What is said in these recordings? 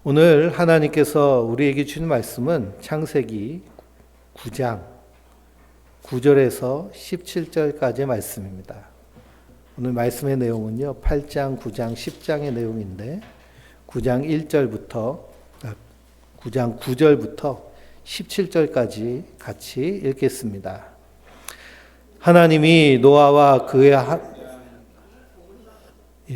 오늘 하나님께서 우리에게 주신 말씀은 창세기 9장 9절에서 17절까지의 말씀입니다. 오늘 말씀의 내용은요, 8장, 9장, 10장의 내용인데 9장 9절부터 17절까지 같이 읽겠습니다. 하나님이 노아와 그의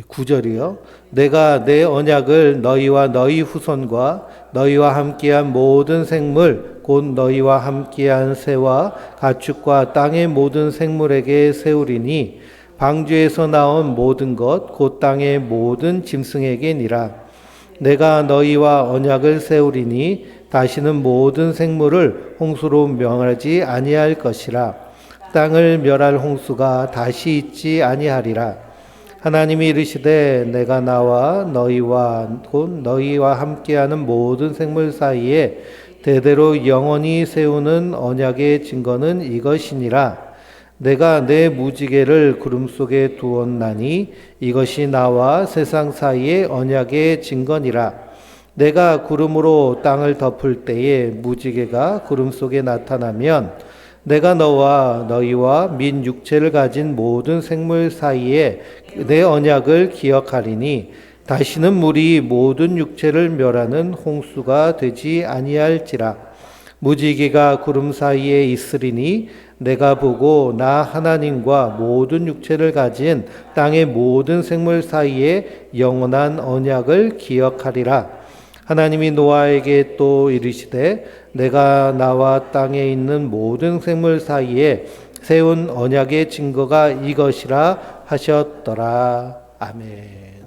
9절이요. 내가 내 언약을 너희와 너희 후손과 너희와 함께한 모든 생물 곧 너희와 함께한 새와 가축과 땅의 모든 생물에게 세우리니 방주에서 나온 모든 것 곧 땅의 모든 짐승에게니라. 내가 너희와 언약을 세우리니 다시는 모든 생물을 홍수로 멸하지 아니할 것이라. 땅을 멸할 홍수가 다시 있지 아니하리라. 하나님이 이르시되 내가 나와 너희와 곧 너희와 함께하는 모든 생물 사이에 대대로 영원히 세우는 언약의 증거는 이것이니라. 내가 내 무지개를 구름 속에 두었나니 이것이 나와 세상 사이의 언약의 증거니라. 내가 구름으로 땅을 덮을 때에 무지개가 구름 속에 나타나면 내가 너희와 민 육체를 가진 모든 생물 사이에 내 언약을 기억하리니 다시는 물이 모든 육체를 멸하는 홍수가 되지 아니할지라. 무지개가 구름 사이에 있으리니 내가 보고 나 하나님과 모든 육체를 가진 땅의 모든 생물 사이에 영원한 언약을 기억하리라. 하나님이 노아에게 또 이르시되 내가 나와 땅에 있는 모든 생물 사이에 세운 언약의 증거가 이것이라 하셨더라. 아멘.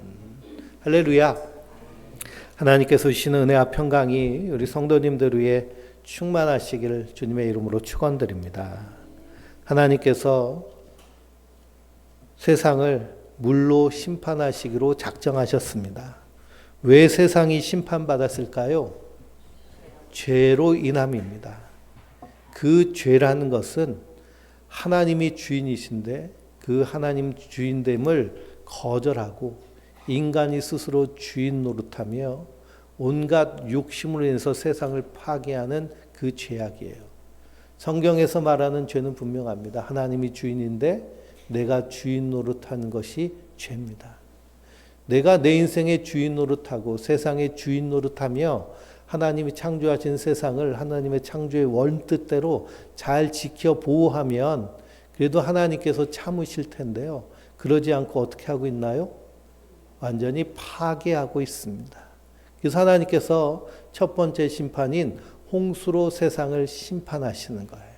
할렐루야. 하나님께서 주시는 은혜와 평강이 우리 성도님들 위해 충만하시기를 주님의 이름으로 축원드립니다. 하나님께서 세상을 물로 심판하시기로 작정하셨습니다. 왜 세상이 심판받았을까요? 죄로 인함입니다. 그 죄라는 것은 하나님이 주인이신데 그 하나님 주인됨을 거절하고 인간이 스스로 주인 노릇하며 온갖 욕심으로 인해서 세상을 파괴하는 그 죄악이에요. 성경에서 말하는 죄는 분명합니다. 하나님이 주인인데 내가 주인 노릇하는 것이 죄입니다. 내가 내 인생의 주인 노릇하고 세상의 주인 노릇하며 하나님이 창조하신 세상을 하나님의 창조의 원뜻대로 잘 지켜 보호하면 그래도 하나님께서 참으실 텐데요. 그러지 않고 어떻게 하고 있나요? 완전히 파괴하고 있습니다. 그래서 하나님께서 첫 번째 심판인 홍수로 세상을 심판하시는 거예요.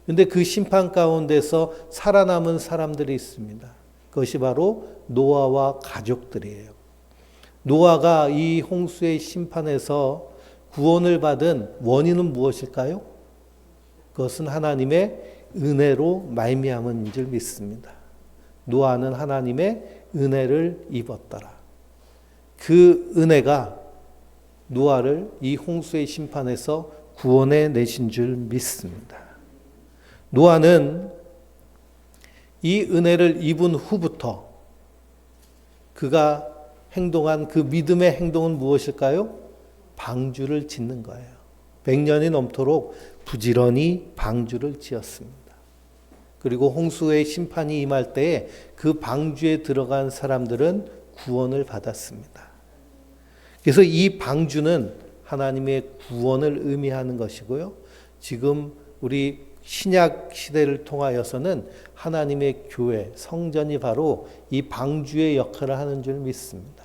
그런데 그 심판 가운데서 살아남은 사람들이 있습니다. 그것이 바로 노아와 가족들이에요. 노아가 이 홍수의 심판에서 구원을 받은 원인은 무엇일까요? 그것은 하나님의 은혜로 말미암은 줄 믿습니다. 노아는 하나님의 은혜를 입었더라. 그 은혜가 노아를 이 홍수의 심판에서 구원해 내신 줄 믿습니다. 노아는 이 은혜를 입은 후부터 그가 행동한 그 믿음의 행동은 무엇일까요? 방주를 짓는 거예요. 100년이 넘도록 부지런히 방주를 지었습니다. 그리고 홍수의 심판이 임할 때에 그 방주에 들어간 사람들은 구원을 받았습니다. 그래서 이 방주는 하나님의 구원을 의미하는 것이고요. 지금 우리 신약 시대를 통하여서는 하나님의 교회, 성전이 바로 이 방주의 역할을 하는 줄 믿습니다.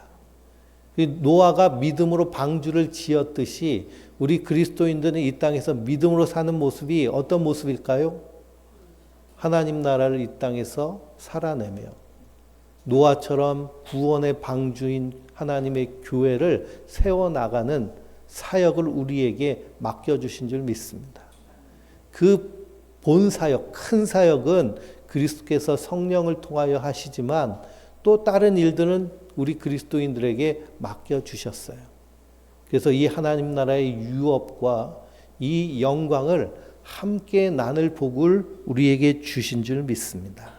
노아가 믿음으로 방주를 지었듯이 우리 그리스도인들은 이 땅에서 믿음으로 사는 모습이 어떤 모습일까요? 하나님 나라를 이 땅에서 살아내며 노아처럼 구원의 방주인 하나님의 교회를 세워나가는 사역을 우리에게 맡겨주신 줄 믿습니다. 그 본 사역, 큰 사역은 그리스도께서 성령을 통하여 하시지만 또 다른 일들은 우리 그리스도인들에게 맡겨주셨어요. 그래서 이 하나님 나라의 유업과 이 영광을 함께 나눌 복을 우리에게 주신 줄 믿습니다.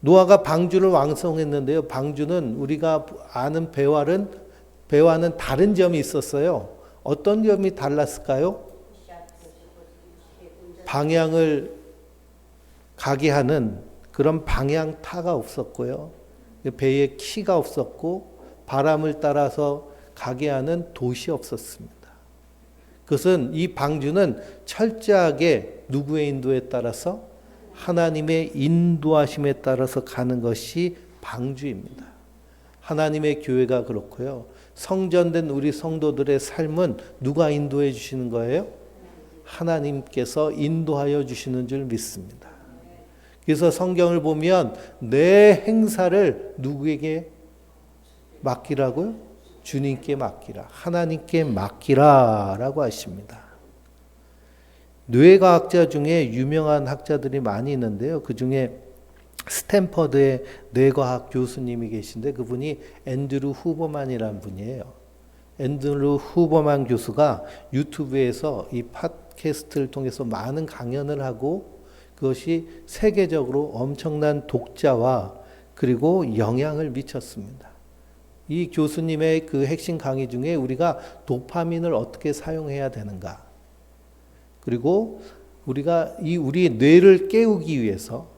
노아가 방주를 왕성했는데요. 방주는 우리가 아는 배활은 배와는 다른 점이 있었어요. 어떤 점이 달랐을까요? 방향을 가게 하는 그런 방향타가 없었고요. 배에 키가 없었고 바람을 따라서 가게 하는 돛이 없었습니다. 그것은 이 방주는 철저하게 누구의 인도에 따라서 하나님의 인도하심에 따라서 가는 것이 방주입니다. 하나님의 교회가 그렇고요. 성전된 우리 성도들의 삶은 누가 인도해 주시는 거예요? 하나님께서 인도하여 주시는 줄 믿습니다. 그래서 성경을 보면 내 행사를 누구에게 맡기라고요? 주님께 맡기라. 하나님께 맡기라라고 하십니다. 뇌과학자 중에 유명한 학자들이 많이 있는데요. 그 중에 스탠퍼드의 뇌과학 교수님이 계신데 그분이 앤드루 후버만이라는 분이에요. 앤드루 후버만 교수가 유튜브에서 이 팟캐스트를 통해서 많은 강연을 하고 그것이 세계적으로 엄청난 독자와 그리고 영향을 미쳤습니다. 이 교수님의 그 핵심 강의 중에 우리가 도파민을 어떻게 사용해야 되는가, 그리고 우리가 우리 뇌를 깨우기 위해서,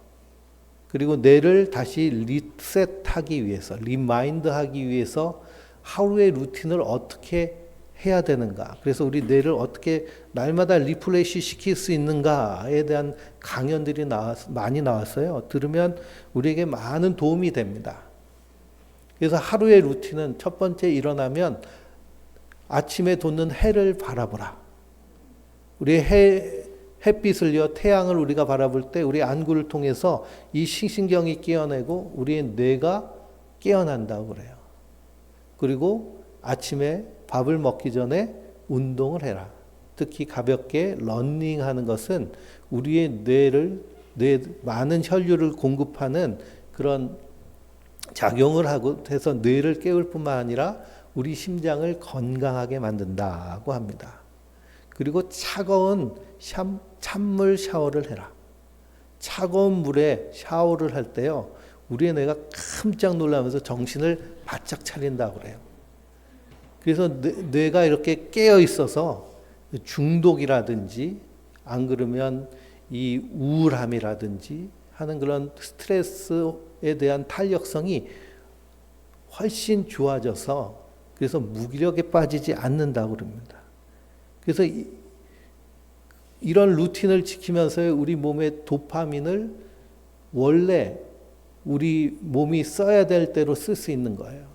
그리고 뇌를 다시 리셋하기 위해서, 리마인드하기 위해서 하루의 루틴을 어떻게 해야 되는가, 그래서 우리 뇌를 어떻게 날마다 리프레시 시킬 수 있는가에 대한 강연들이 많이 나왔어요. 들으면 우리에게 많은 도움이 됩니다. 그래서 하루의 루틴은 첫 번째 일어나면 아침에 돋는 해를 바라보라. 우리 햇빛을요, 태양을 우리가 바라볼 때 우리 안구를 통해서 이 신경이 깨어나고 우리의 뇌가 깨어난다고 그래요. 그리고 아침에 밥을 먹기 전에 운동을 해라. 특히 가볍게 러닝하는 것은 우리의 많은 혈류를 공급하는 그런 작용을 하고 해서 뇌를 깨울 뿐만 아니라 우리 심장을 건강하게 만든다고 합니다. 그리고 차가운 찬물 샤워를 해라. 차가운 물에 샤워를 할 때요, 우리의 뇌가 깜짝 놀라면서 정신을 바짝 차린다고 그래요. 그래서 뇌가 이렇게 깨어 있어서 중독이라든지 안 그러면 이 우울함이라든지 하는 그런 스트레스에 대한 탄력성이 훨씬 좋아져서 그래서 무기력에 빠지지 않는다고 그럽니다. 그래서 이런 루틴을 지키면서 우리 몸의 도파민을 원래 우리 몸이 써야 될 대로 쓸 수 있는 거예요.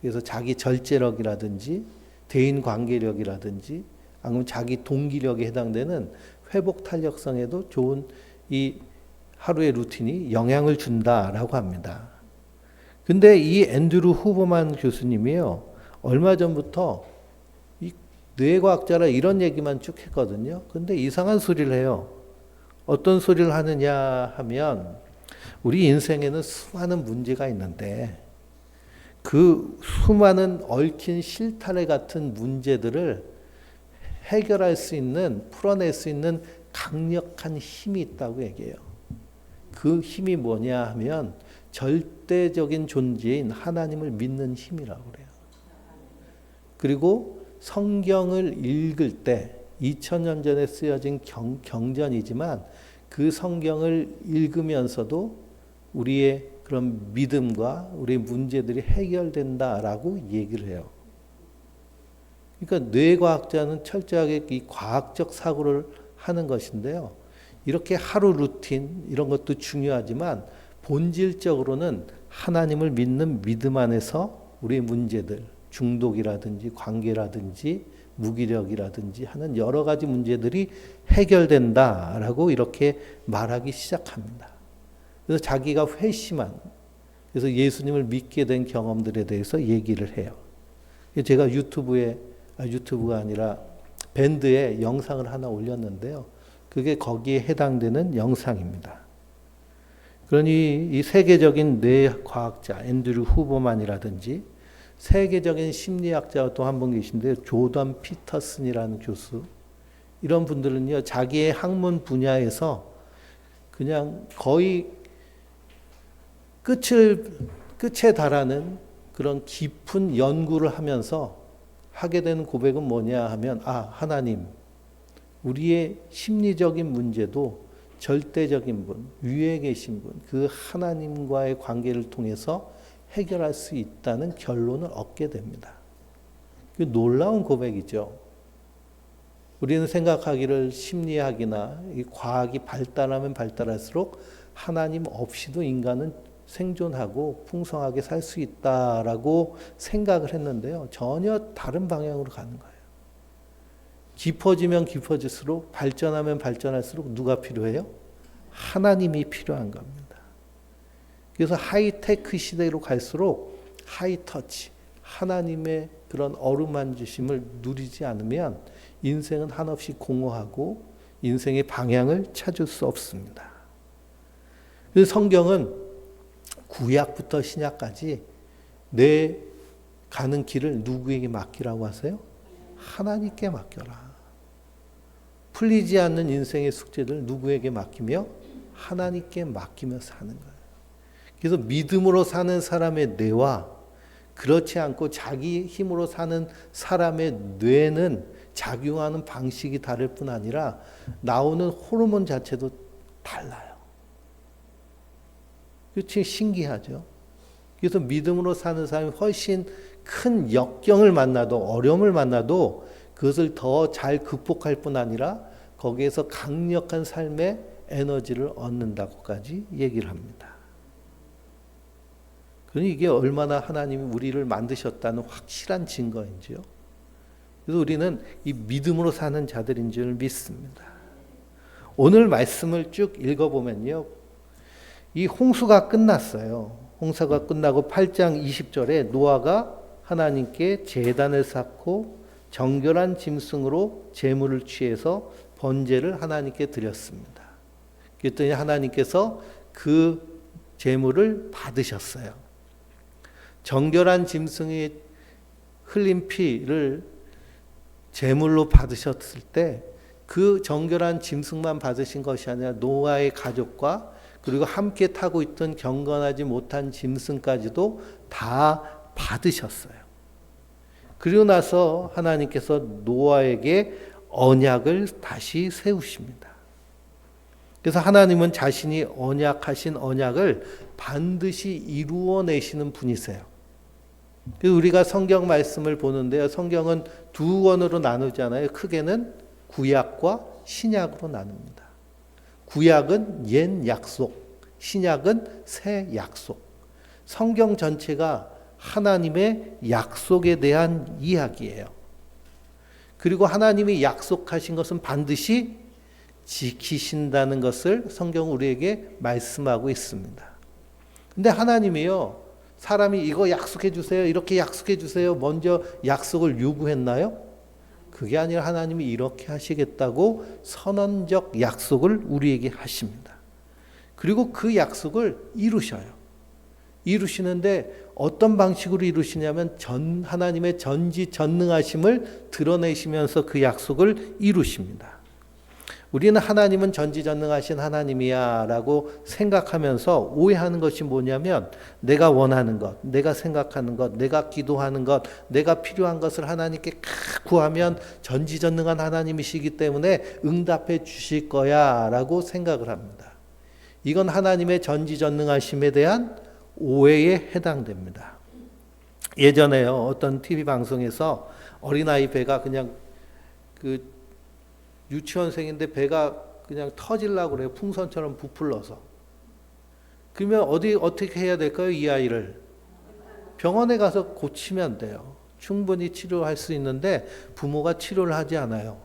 그래서 자기 절제력이라든지 대인관계력이라든지 아니면 자기 동기력에 해당되는 회복 탄력성에도 좋은 이 하루의 루틴이 영향을 준다라고 합니다. 근데 이 앤드루 후버만 교수님이요, 얼마 전부터 이 뇌과학자라 이런 얘기만 쭉 했거든요. 근데 이상한 소리를 해요. 어떤 소리를 하느냐 하면 우리 인생에는 수많은 문제가 있는데 그 수많은 얽힌 실타래 같은 문제들을 해결할 수 있는, 풀어낼 수 있는 강력한 힘이 있다고 얘기해요. 그 힘이 뭐냐 하면 절대적인 존재인 하나님을 믿는 힘이라고 그래요. 그리고 성경을 읽을 때 2000년 전에 쓰여진 경전이지만 그 성경을 읽으면서도 우리의 그런 믿음과 우리의 문제들이 해결된다라고 얘기를 해요. 그러니까 뇌과학자는 철저하게 이 과학적 사고를 하는 것인데요. 이렇게 하루 루틴 이런 것도 중요하지만 본질적으로는 하나님을 믿는 믿음 안에서 우리의 문제들, 중독이라든지 관계라든지 무기력이라든지 하는 여러 가지 문제들이 해결된다라고 이렇게 말하기 시작합니다. 그래서 자기가 회심한, 그래서 예수님을 믿게 된 경험들에 대해서 얘기를 해요. 제가 유튜브가 아니라 밴드에 영상을 하나 올렸는데요. 그게 거기에 해당되는 영상입니다. 그러니 이 세계적인 뇌과학자 앤드류 후버만이라든지 세계적인 심리학자가 또 한 분 계신데요. 조던 피터슨이라는 교수. 이런 분들은요, 자기의 학문 분야에서 그냥 거의 끝에 달하는 그런 깊은 연구를 하면서 하게 되는 고백은 뭐냐 하면, 하나님, 우리의 심리적인 문제도 절대적인 분, 위에 계신 분, 그 하나님과의 관계를 통해서 해결할 수 있다는 결론을 얻게 됩니다. 놀라운 고백이죠. 우리는 생각하기를 심리학이나 이 과학이 발달하면 발달할수록 하나님 없이도 인간은 생존하고 풍성하게 살 수 있다라고 생각을 했는데요. 전혀 다른 방향으로 가는 거예요. 깊어지면 깊어질수록, 발전하면 발전할수록 누가 필요해요? 하나님이 필요한 겁니다. 그래서 하이테크 시대로 갈수록 하이터치, 하나님의 그런 어루만지심을 누리지 않으면 인생은 한없이 공허하고 인생의 방향을 찾을 수 없습니다. 그래서 성경은 구약부터 신약까지 내 가는 길을 누구에게 맡기라고 하세요? 하나님께 맡겨라. 풀리지 않는 인생의 숙제를 누구에게 맡기며? 하나님께 맡기며 사는 거예요. 그래서 믿음으로 사는 사람의 뇌와 그렇지 않고 자기 힘으로 사는 사람의 뇌는 작용하는 방식이 다를 뿐 아니라 나오는 호르몬 자체도 달라요. 그렇지, 신기하죠. 그래서 믿음으로 사는 사람이 훨씬 큰 역경을 만나도, 어려움을 만나도 그것을 더 잘 극복할 뿐 아니라 거기에서 강력한 삶의 에너지를 얻는다고까지 얘기를 합니다. 그러니 이게 얼마나 하나님이 우리를 만드셨다는 확실한 증거인지요. 그래서 우리는 이 믿음으로 사는 자들인 줄 믿습니다. 오늘 말씀을 쭉 읽어보면요, 이 홍수가 끝났어요. 홍수가 끝나고 8장 20절에 노아가 하나님께 제단을 쌓고 정결한 짐승으로 제물을 취해서 번제를 하나님께 드렸습니다. 그랬더니 하나님께서 그 제물을 받으셨어요. 정결한 짐승이 흘린 피를 제물로 받으셨을 때 그 정결한 짐승만 받으신 것이 아니라 노아의 가족과 그리고 함께 타고 있던 경건하지 못한 짐승까지도 다 받으셨어요. 그리고 나서 하나님께서 노아에게 언약을 다시 세우십니다. 그래서 하나님은 자신이 언약하신 언약을 반드시 이루어내시는 분이세요. 그래서 우리가 성경 말씀을 보는데요, 성경은 두 권으로 나누잖아요. 크게는 구약과 신약으로 나눕니다. 구약은 옛 약속, 신약은 새 약속. 성경 전체가 하나님의 약속에 대한 이야기예요. 그리고 하나님이 약속하신 것은 반드시 지키신다는 것을 성경은 우리에게 말씀하고 있습니다. 근데 하나님이요, 사람이 이거 약속해 주세요, 이렇게 약속해 주세요, 먼저 약속을 요구했나요? 그게 아니라 하나님이 이렇게 하시겠다고 선언적 약속을 우리에게 하십니다. 그리고 그 약속을 이루셔요. 이루시는데 어떤 방식으로 이루시냐면 하나님의 전지전능하심을 드러내시면서 그 약속을 이루십니다. 우리는 하나님은 전지전능하신 하나님이야 라고 생각하면서 오해하는 것이 뭐냐면 내가 원하는 것, 내가 생각하는 것, 내가 기도하는 것, 내가 필요한 것을 하나님께 구하면 전지전능한 하나님이시기 때문에 응답해 주실 거야 라고 생각을 합니다. 이건 하나님의 전지전능하심에 대한 오해에 해당됩니다. 예전에요, 어떤 TV 방송에서 어린아이 배가 그냥 유치원생인데 배가 그냥 터지려고 그래요. 풍선처럼 부풀러서. 그러면 어떻게 해야 될까요? 이 아이를 병원에 가서 고치면 돼요. 충분히 치료할 수 있는데 부모가 치료를 하지 않아요.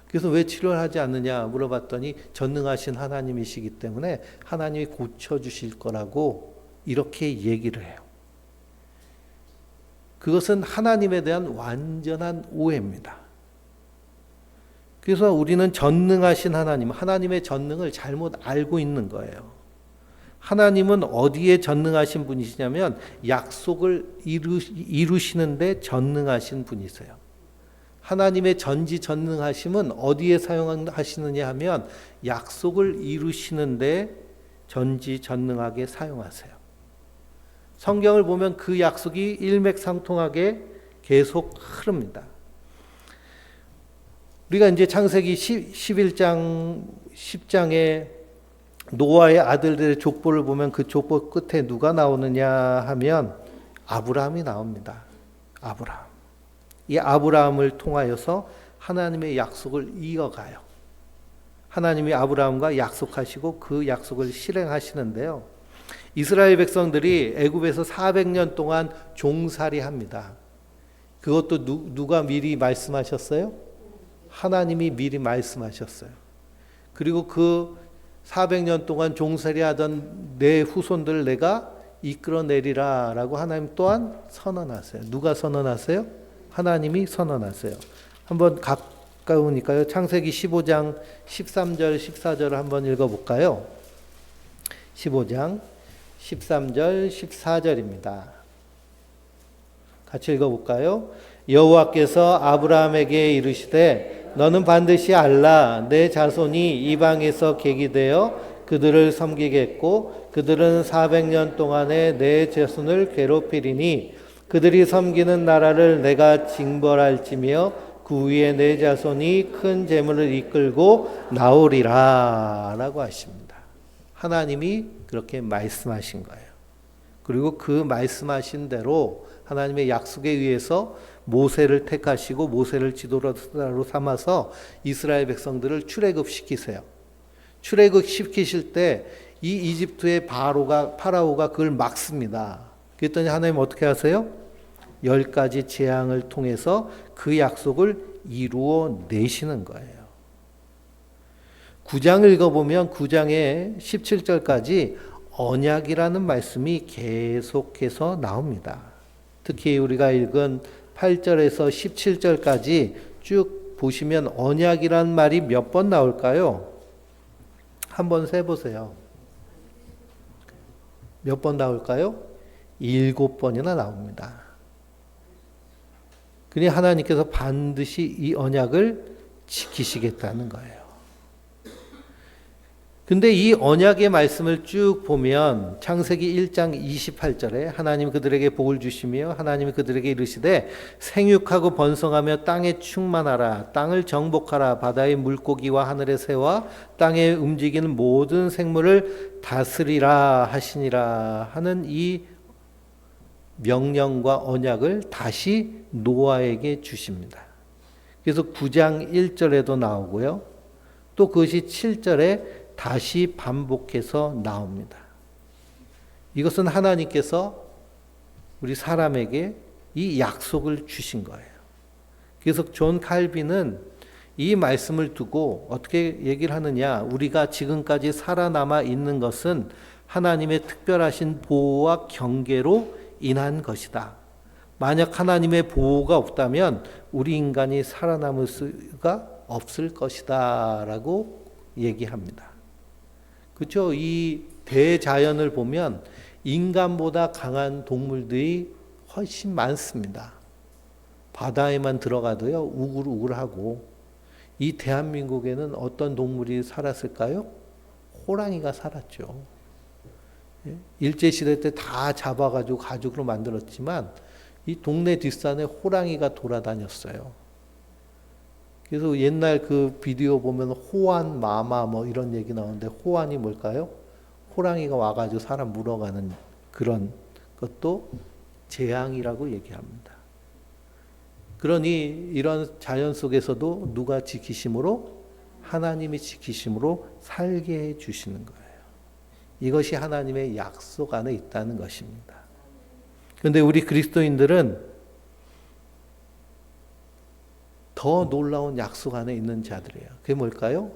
그래서 왜 치료를 하지 않느냐 물어봤더니 전능하신 하나님이시기 때문에 하나님이 고쳐주실 거라고 이렇게 얘기를 해요. 그것은 하나님에 대한 완전한 오해입니다. 그래서 우리는 전능하신 하나님, 하나님의 전능을 잘못 알고 있는 거예요. 하나님은 어디에 전능하신 분이시냐면 약속을 이루시는데 전능하신 분이세요. 하나님의 전지전능하심은 어디에 사용하시느냐 하면 약속을 이루시는데 전지전능하게 사용하세요. 성경을 보면 그 약속이 일맥상통하게 계속 흐릅니다. 우리가 이제 창세기 11장, 10장에 노아의 아들들의 족보를 보면 그 족보 끝에 누가 나오느냐 하면 아브라함이 나옵니다. 아브라함. 이 아브라함을 통하여서 하나님의 약속을 이어가요. 하나님이 아브라함과 약속하시고 그 약속을 실행하시는데요. 이스라엘 백성들이 애굽에서 400년 동안 종살이합니다. 그것도 누가 미리 말씀하셨어요? 하나님이 미리 말씀하셨어요. 그리고 그 400년 동안 종살이하던 내 후손들을 내가 이끌어내리라 라고 하나님 또한 선언하세요. 누가 선언하세요? 하나님이 선언하세요. 한번 가까우니까요. 창세기 15장 13절 14절을 한번 읽어볼까요? 15장 13절 14절입니다. 같이 읽어볼까요? 여호와께서 아브라함에게 이르시되 너는 반드시 알라 내 자손이 이방에서 계기되어 그들을 섬기겠고 그들은 400년 동안에 내 자손을 괴롭히리니 그들이 섬기는 나라를 내가 징벌할지며 그 위에 내 자손이 큰 재물을 이끌고 나오리라 라고 하십니다. 하나님이 그렇게 말씀하신 거예요. 그리고 그 말씀하신 대로 하나님의 약속에 의해서 모세를 택하시고 모세를 지도자로 삼아서 이스라엘 백성들을 출애굽시키세요. 출애굽시키실 때 이 이집트의 파라오가 그걸 막습니다. 그랬더니 하나님 어떻게 하세요? 10가지 재앙을 통해서 그 약속을 이루어 내시는 거예요. 9장을 읽어보면 9장의 17절까지 언약이라는 말씀이 계속해서 나옵니다. 특히 우리가 읽은 8절에서 17절까지 쭉 보시면 언약이란 말이 몇 번 나올까요? 한번 세보세요. 몇 번 나올까요? 7번이나 나옵니다. 그러니 하나님께서 반드시 이 언약을 지키시겠다는 거예요. 근데 이 언약의 말씀을 쭉 보면 창세기 1장 28절에 하나님 그들에게 복을 주시며 하나님이 그들에게 이르시되 생육하고 번성하며 땅에 충만하라 땅을 정복하라 바다의 물고기와 하늘의 새와 땅에 움직이는 모든 생물을 다스리라 하시니라 하는 이 명령과 언약을 다시 노아에게 주십니다. 그래서 9장 1절에도 나오고요. 또 그것이 7절에 다시 반복해서 나옵니다. 이것은 하나님께서 우리 사람에게 이 약속을 주신 거예요. 그래서 존 칼빈은 이 말씀을 두고 어떻게 얘기를 하느냐, 우리가 지금까지 살아남아 있는 것은 하나님의 특별하신 보호와 경계로 인한 것이다. 만약 하나님의 보호가 없다면 우리 인간이 살아남을 수가 없을 것이다 라고 얘기합니다. 그렇죠? 이 대자연을 보면 인간보다 강한 동물들이 훨씬 많습니다. 바다에만 들어가도요 우글우글하고. 이 대한민국에는 어떤 동물이 살았을까요? 호랑이가 살았죠. 일제시대 때 다 잡아가지고 가죽으로 만들었지만 이 동네 뒷산에 호랑이가 돌아다녔어요. 그래서 옛날 그 비디오 보면 호환 마마 뭐 이런 얘기 나오는데 호환이 뭘까요? 호랑이가 와가지고 사람 물어가는 그런 것도 재앙이라고 얘기합니다. 그러니 이런 자연 속에서도 누가 지키심으로? 하나님이 지키심으로 살게 해 주시는 거예요. 이것이 하나님의 약속 안에 있다는 것입니다. 그런데 우리 그리스도인들은 더 놀라운 약속 안에 있는 자들이에요. 그게 뭘까요?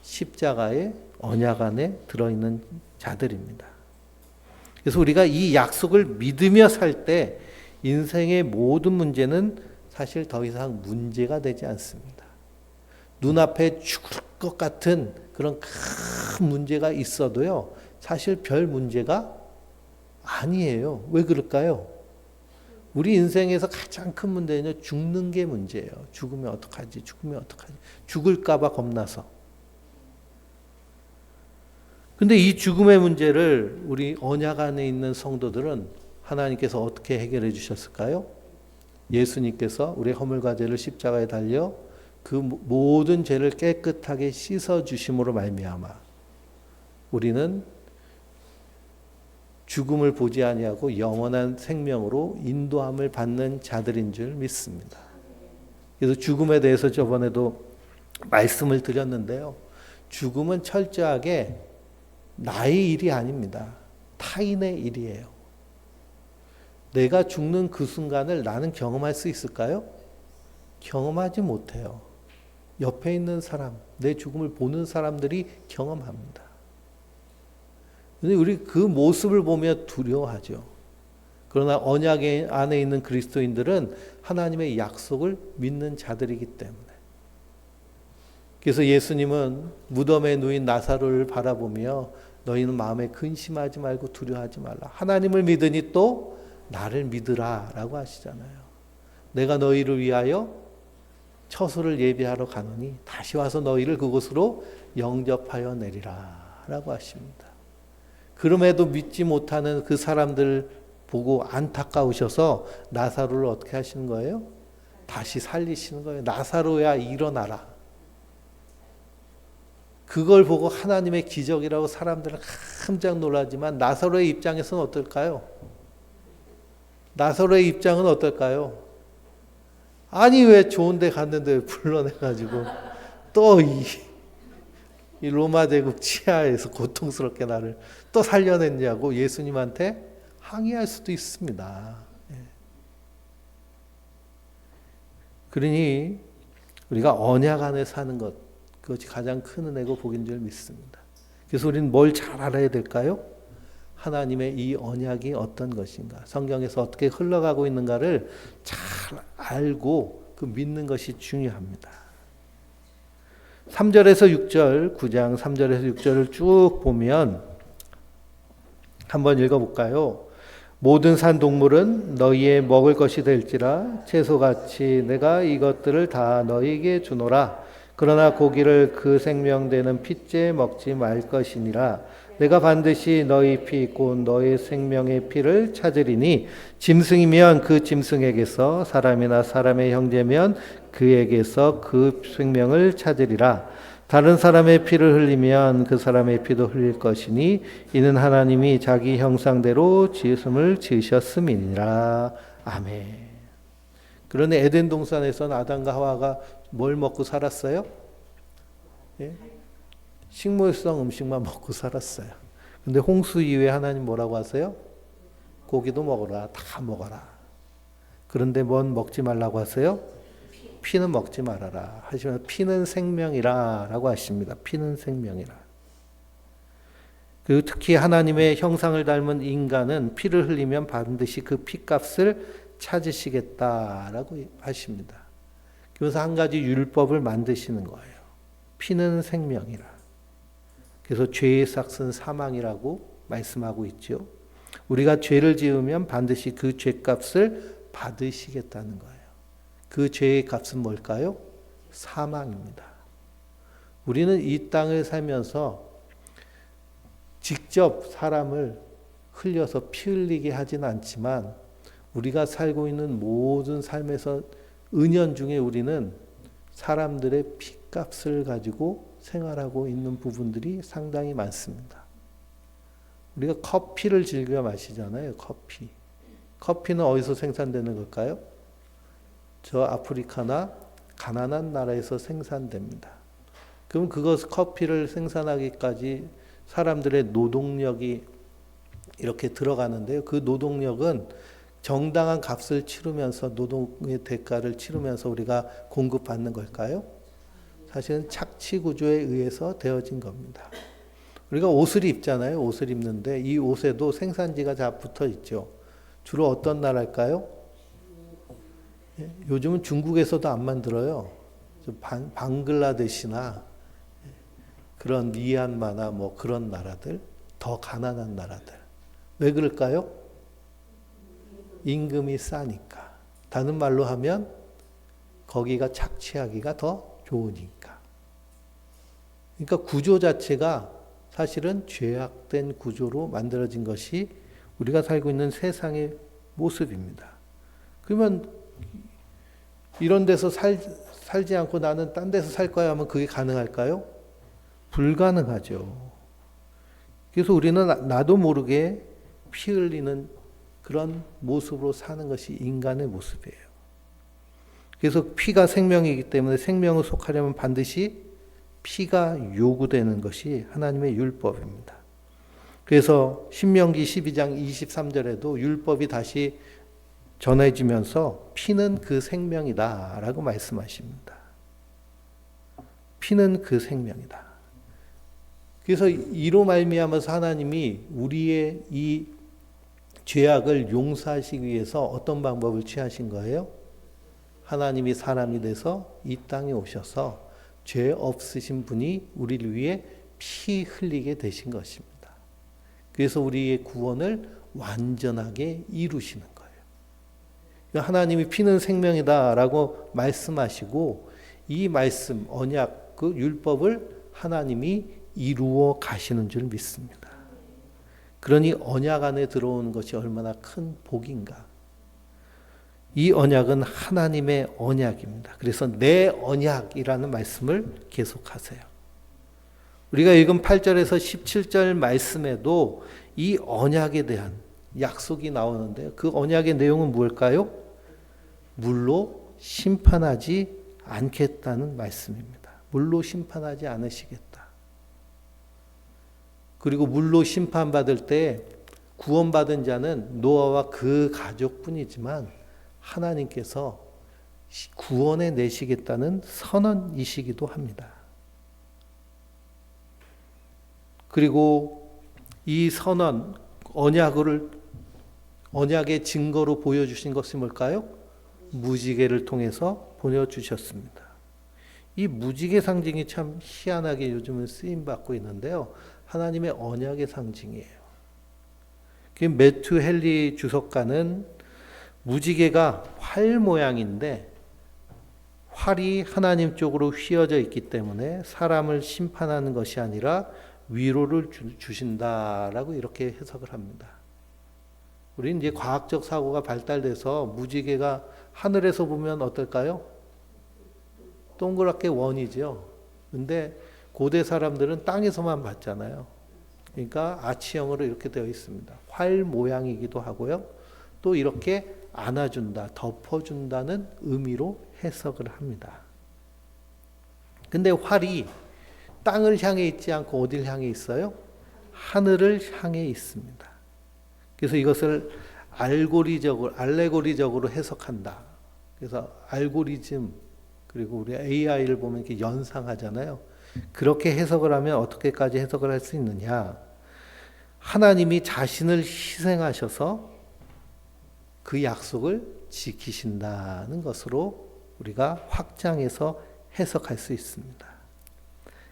십자가의 언약 안에 들어있는 자들입니다. 그래서 우리가 이 약속을 믿으며 살 때 인생의 모든 문제는 사실 더 이상 문제가 되지 않습니다. 눈앞에 죽을 것 같은 그런 큰 문제가 있어도요, 사실 별 문제가 아니에요. 왜 그럴까요? 우리 인생에서 가장 큰 문제는 죽는 게 문제예요. 죽으면 어떡하지? 죽으면 어떡하지? 죽을까 봐 겁나서. 근데 이 죽음의 문제를 우리 언약 안에 있는 성도들은 하나님께서 어떻게 해결해 주셨을까요? 예수님께서 우리의 허물과 죄를 십자가에 달려 그 모든 죄를 깨끗하게 씻어 주심으로 말미암아 우리는 죽음을 보지 아니하고 영원한 생명으로 인도함을 받는 자들인 줄 믿습니다. 그래서 죽음에 대해서 저번에도 말씀을 드렸는데요. 죽음은 철저하게 나의 일이 아닙니다. 타인의 일이에요. 내가 죽는 그 순간을 나는 경험할 수 있을까요? 경험하지 못해요. 옆에 있는 사람, 내 죽음을 보는 사람들이 경험합니다. 근데 우리 그 모습을 보며 두려워하죠. 그러나 언약 안에 있는 그리스도인들은 하나님의 약속을 믿는 자들이기 때문에. 그래서 예수님은 무덤에 누인 나사로를 바라보며 너희는 마음에 근심하지 말고 두려워하지 말라. 하나님을 믿으니 또 나를 믿으라 라고 하시잖아요. 내가 너희를 위하여 처소를 예비하러 가노니 다시 와서 너희를 그곳으로 영접하여 내리라 라고 하십니다. 그럼에도 믿지 못하는 그 사람들 보고 안타까우셔서 나사로를 어떻게 하시는 거예요? 다시 살리시는 거예요. 나사로야 일어나라. 그걸 보고 하나님의 기적이라고 사람들은 깜짝 놀라지만 나사로의 입장에서는 어떨까요? 나사로의 입장은 어떨까요? 아니 왜 좋은 데 갔는데 왜 불러내가지고 또 이 로마 제국 치하에서 고통스럽게 나를 또 살려냈냐고 예수님한테 항의할 수도 있습니다. 그러니 우리가 언약 안에 사는 것, 그것이 가장 큰 은혜고 복인 줄 믿습니다. 그래서 우리는 뭘 잘 알아야 될까요? 하나님의 이 언약이 어떤 것인가, 성경에서 어떻게 흘러가고 있는가를 잘 알고 그 믿는 것이 중요합니다. 3절에서 6절, 9장 3절에서 6절을 쭉 보면 한번 읽어볼까요? 모든 산 동물은 너희의 먹을 것이 될지라 채소같이 내가 이것들을 다 너희에게 주노라. 그러나 고기를 그 생명되는 핏째 먹지 말 것이니라. 내가 반드시 너희 피 곧 너희 생명의 피를 찾으리니 짐승이면 그 짐승에게서 사람이나 사람의 형제면 그에게서 그 생명을 찾으리라. 다른 사람의 피를 흘리면 그 사람의 피도 흘릴 것이니 이는 하나님이 자기 형상대로 지으심을 지으셨음이니라. 아멘. 그런데 에덴 동산에서는 아담과 하와가 뭘 먹고 살았어요? 예? 식물성 음식만 먹고 살았어요. 근데 홍수 이후에 하나님 뭐라고 하세요? 고기도 먹어라. 다 먹어라. 그런데 뭔 먹지 말라고 하세요? 피는 먹지 말아라. 하시면 피는 생명이라 라고 하십니다. 피는 생명이라. 그리고 특히 하나님의 형상을 닮은 인간은 피를 흘리면 반드시 그 피값을 찾으시겠다라고 하십니다. 그래서 한 가지 율법을 만드시는 거예요. 피는 생명이라. 그래서 죄의 삭은 사망이라고 말씀하고 있죠. 우리가 죄를 지으면 반드시 그 죄값을 받으시겠다는 거예요. 그 죄의 값은 뭘까요? 사망입니다. 우리는 이 땅을 살면서 직접 사람을 흘려서 피 흘리게 하진 않지만 우리가 살고 있는 모든 삶에서 은연중에 우리는 사람들의 피값을 가지고 생활하고 있는 부분들이 상당히 많습니다. 우리가 커피를 즐겨 마시잖아요. 커피. 커피는 어디서 생산되는 걸까요? 저 아프리카나 가난한 나라에서 생산됩니다. 그럼 커피를 생산하기까지 사람들의 노동력이 이렇게 들어가는데요. 그 노동력은 정당한 값을 치르면서 노동의 대가를 치르면서 우리가 공급받는 걸까요? 사실은 착취 구조에 의해서 되어진 겁니다. 우리가 옷을 입잖아요. 옷을 입는데 이 옷에도 생산지가 다 붙어 있죠. 주로 어떤 나라일까요? 요즘은 중국에서도 안 만들어요. 방글라데시나 그런 미얀마나 뭐 그런 나라들, 더 가난한 나라들. 왜 그럴까요? 임금이 싸니까. 다른 말로 하면 거기가 착취하기가 더 좋으니까. 그러니까 구조 자체가 사실은 죄악된 구조로 만들어진 것이 우리가 살고 있는 세상의 모습입니다. 그러면 이런 데서 살지 않고 나는 딴 데서 살 거야 하면 그게 가능할까요? 불가능하죠. 그래서 우리는 나도 모르게 피 흘리는 그런 모습으로 사는 것이 인간의 모습이에요. 그래서 피가 생명이기 때문에 생명을 속하려면 반드시 피가 요구되는 것이 하나님의 율법입니다. 그래서 신명기 12장 23절에도 율법이 다시 전해지면서 피는 그 생명이다 라고 말씀하십니다. 피는 그 생명이다. 그래서 이로 말미암아서 하나님이 우리의 이 죄악을 용서하시기 위해서 어떤 방법을 취하신 거예요? 하나님이 사람이 돼서 이 땅에 오셔서 죄 없으신 분이 우리를 위해 피 흘리게 되신 것입니다. 그래서 우리의 구원을 완전하게 이루시는 거예요. 하나님이 피는 생명이다라고 말씀하시고 이 말씀, 언약, 그 율법을 하나님이 이루어 가시는 줄 믿습니다. 그러니 언약 안에 들어오는 것이 얼마나 큰 복인가. 이 언약은 하나님의 언약입니다. 그래서 내 언약이라는 말씀을 계속하세요. 우리가 읽은 8절에서 17절 말씀에도 이 언약에 대한 약속이 나오는데요. 그 언약의 내용은 뭘까요? 물로 심판하지 않겠다는 말씀입니다. 물로 심판하지 않으시겠다. 그리고 물로 심판받을 때 구원받은 자는 노아와 그 가족뿐이지만 하나님께서 구원해 내시겠다는 선언이시기도 합니다. 그리고 이 선언, 언약의 증거로 보여주신 것이 뭘까요? 무지개를 통해서 보여주셨습니다. 이 무지개 상징이 참 희한하게 요즘은 쓰임받고 있는데요. 하나님의 언약의 상징이에요. 매튜 헨리 주석가는 무지개가 활 모양인데 활이 하나님 쪽으로 휘어져 있기 때문에 사람을 심판하는 것이 아니라 위로를 주신다라고 이렇게 해석을 합니다. 우리는 이제 과학적 사고가 발달돼서 무지개가 하늘에서 보면 어떨까요? 동그랗게 원이죠. 근데 고대 사람들은 땅에서만 봤잖아요. 그러니까 아치형으로 이렇게 되어 있습니다. 활 모양이기도 하고요. 또 이렇게 안아준다, 덮어준다는 의미로 해석을 합니다. 근데 활이 땅을 향해 있지 않고 어딜 향해 있어요? 하늘을 향해 있습니다. 그래서 이것을 알레고리적으로 해석한다. 그래서 알고리즘, 그리고 우리 AI를 보면 이렇게 연상하잖아요. 그렇게 해석을 하면 어떻게까지 해석을 할 수 있느냐? 하나님이 자신을 희생하셔서 그 약속을 지키신다는 것으로 우리가 확장해서 해석할 수 있습니다.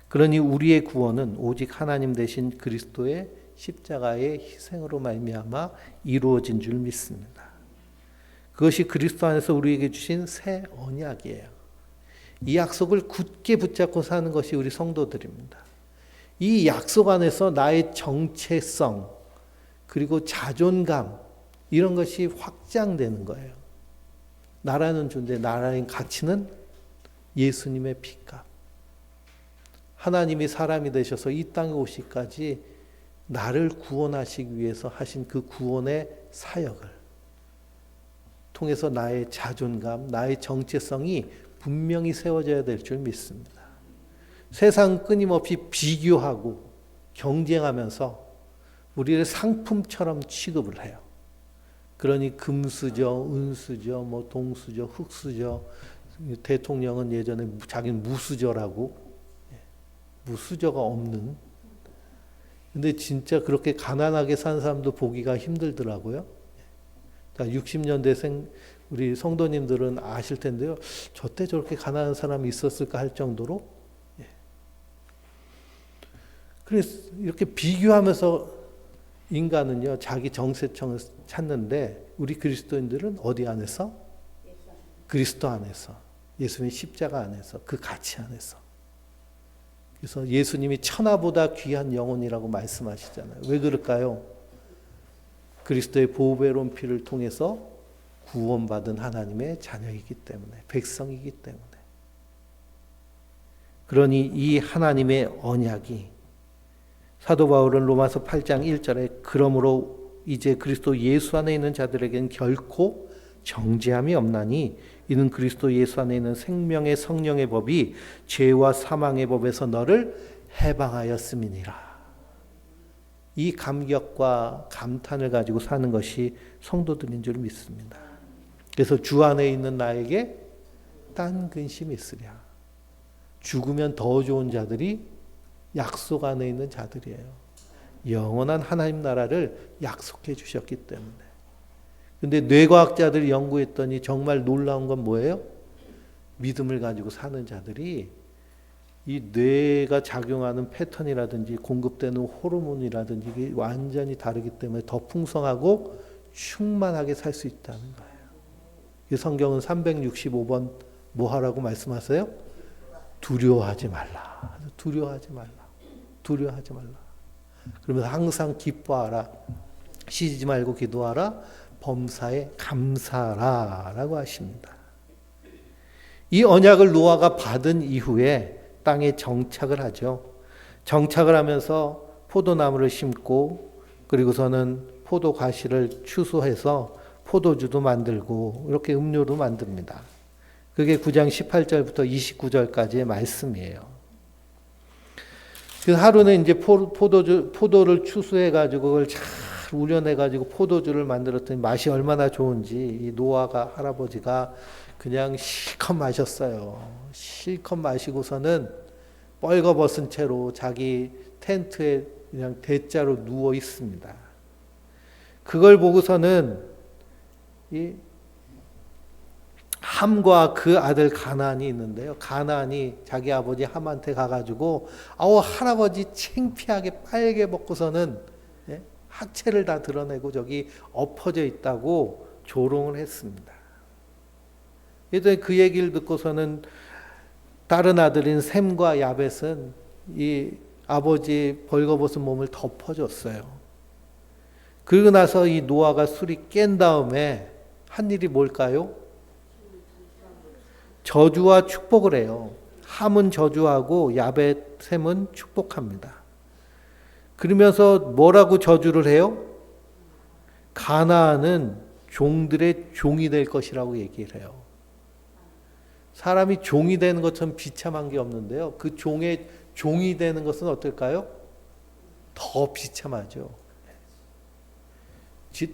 그러니 우리의 구원은 오직 하나님 되신 그리스도의 십자가의 희생으로 말미암아 이루어진 줄 믿습니다. 그것이 그리스도 안에서 우리에게 주신 새 언약이에요. 이 약속을 굳게 붙잡고 사는 것이 우리 성도들입니다. 이 약속 안에서 나의 정체성 그리고 자존감 이런 것이 확장되는 거예요. 나라는 존재, 나라의 가치는 예수님의 피값. 하나님이 사람이 되셔서 이 땅에 오시기까지 나를 구원하시기 위해서 하신 그 구원의 사역을 통해서 나의 자존감, 나의 정체성이 분명히 세워져야 될 줄 믿습니다. 세상 끊임없이 비교하고 경쟁하면서 우리를 상품처럼 취급을 해요. 그러니 금수저, 은수저, 뭐 동수저, 흙수저, 대통령은 예전에 자기는 무수저라고, 무수저가 없는. 근데 진짜 그렇게 가난하게 산 사람도 보기가 힘들더라고요. 60년대생 우리 성도님들은 아실 텐데요. 저때 저렇게 가난한 사람이 있었을까 할 정도로. 그래서 이렇게 비교하면서 인간은요, 자기 정체성을 찾는데 우리 그리스도인들은 어디 안에서? 그리스도 안에서. 예수님의 십자가 안에서. 그 가치 안에서. 그래서 예수님이 천하보다 귀한 영혼이라고 말씀하시잖아요. 왜 그럴까요? 그리스도의 보배로운 피를 통해서 구원받은 하나님의 자녀이기 때문에, 백성이기 때문에. 그러니 이 하나님의 언약이, 사도 바울은 로마서 8장 1절에 그러므로 이제 그리스도 예수 안에 있는 자들에게는 결코 정죄함이 없나니 이는 그리스도 예수 안에 있는 생명의 성령의 법이 죄와 사망의 법에서 너를 해방하였음이니라. 이 감격과 감탄을 가지고 사는 것이 성도들인 줄 믿습니다. 그래서 주 안에 있는 나에게 딴 근심이 있으랴. 죽으면 더 좋은 자들이 약속 안에 있는 자들이에요. 영원한 하나님 나라를 약속해 주셨기 때문에. 근데 뇌과학자들이 연구했더니 정말 놀라운 건 뭐예요? 믿음을 가지고 사는 자들이 이 뇌가 작용하는 패턴이라든지 공급되는 호르몬이라든지 이게 완전히 다르기 때문에 더 풍성하고 충만하게 살 수 있다는 거예요. 이 성경은 365번 뭐 하라고 말씀하세요? 두려워하지 말라. 두려워하지 말라. 두려워하지 말라. 그러면서 항상 기뻐하라. 쉬지 말고 기도하라. 범사에 감사하라 라고 하십니다. 이 언약을 노아가 받은 이후에 땅에 정착을 하죠. 정착을 하면서 포도나무를 심고 그리고서는 포도 과실을 추수해서 포도주도 만들고 이렇게 음료도 만듭니다. 그게 9장 18절부터 29절까지의 말씀이에요. 그 하루는 이제 포도를 추수해가지고 그걸 잘 우려내가지고 포도주를 만들었더니 맛이 얼마나 좋은지 이 노아가 할아버지가 그냥 실컷 마셨어요. 실컷 마시고서는 뻘거벗은 채로 자기 텐트에 그냥 대자로 누워 있습니다. 그걸 보고서는 이 함과 그 아들 가나안이 있는데요. 가나안이 자기 아버지 함한테 가가지고 할아버지 창피하게 빨개 벗고서는 하체를 다 드러내고 저기 엎어져 있다고 조롱을 했습니다. 그래서 그 얘기를 듣고서는 다른 아들인 셈과 야벳은 이 아버지 벌거벗은 몸을 덮어줬어요. 그러고 나서 이 노아가 술이 깬 다음에 한 일이 뭘까요? 저주와 축복을 해요. 함은 저주하고 야벳, 셈은 축복합니다. 그러면서 뭐라고 저주를 해요? 가나안은 종들의 종이 될 것이라고 얘기를 해요. 사람이 종이 되는 것처럼 비참한 게 없는데요. 그 종의 종이 되는 것은 어떨까요? 더 비참하죠.